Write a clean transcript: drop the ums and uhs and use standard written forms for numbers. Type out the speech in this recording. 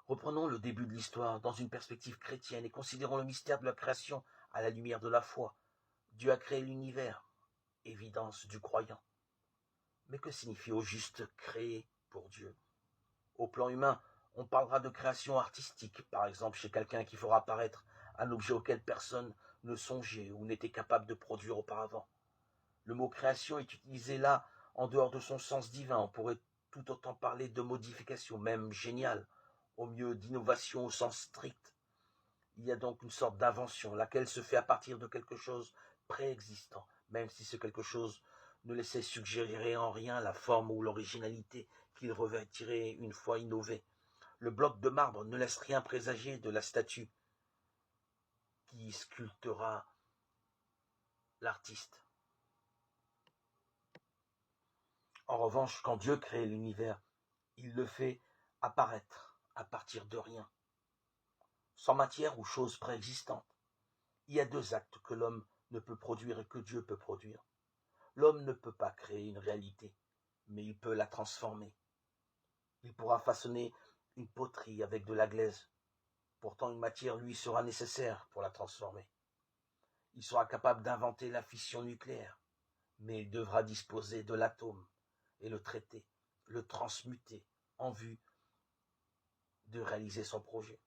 Reprenons le début de l'histoire dans une perspective chrétienne et considérons le mystère de la création à la lumière de la foi. Dieu a créé l'univers, évidence du croyant. Mais que signifie au juste créer pour Dieu? Au plan humain, on parlera de création artistique, par exemple chez quelqu'un qui fera apparaître un objet auquel personne ne songeait ou n'était capable de produire auparavant. Le mot création est utilisé là en dehors de son sens divin. On pourrait tout autant parler de modification, même géniale, au mieux d'innovation au sens strict. Il y a donc une sorte d'invention, laquelle se fait à partir de quelque chose préexistant, même si ce quelque chose ne laissait suggérer en rien la forme ou l'originalité qu'il revêtirait une fois innové. Le bloc de marbre ne laisse rien présager de la statue qui sculptera l'artiste. En revanche, quand Dieu crée l'univers, il le fait apparaître à partir de rien, sans matière ou chose préexistante. Il y a deux actes que l'homme ne peut produire et que Dieu peut produire. L'homme ne peut pas créer une réalité, mais il peut la transformer. Il pourra façonner une poterie avec de la glaise. Pourtant, une matière lui sera nécessaire pour la transformer. Il sera capable d'inventer la fission nucléaire, mais il devra disposer de l'atome et le traiter, le transmuter en vue de réaliser son projet.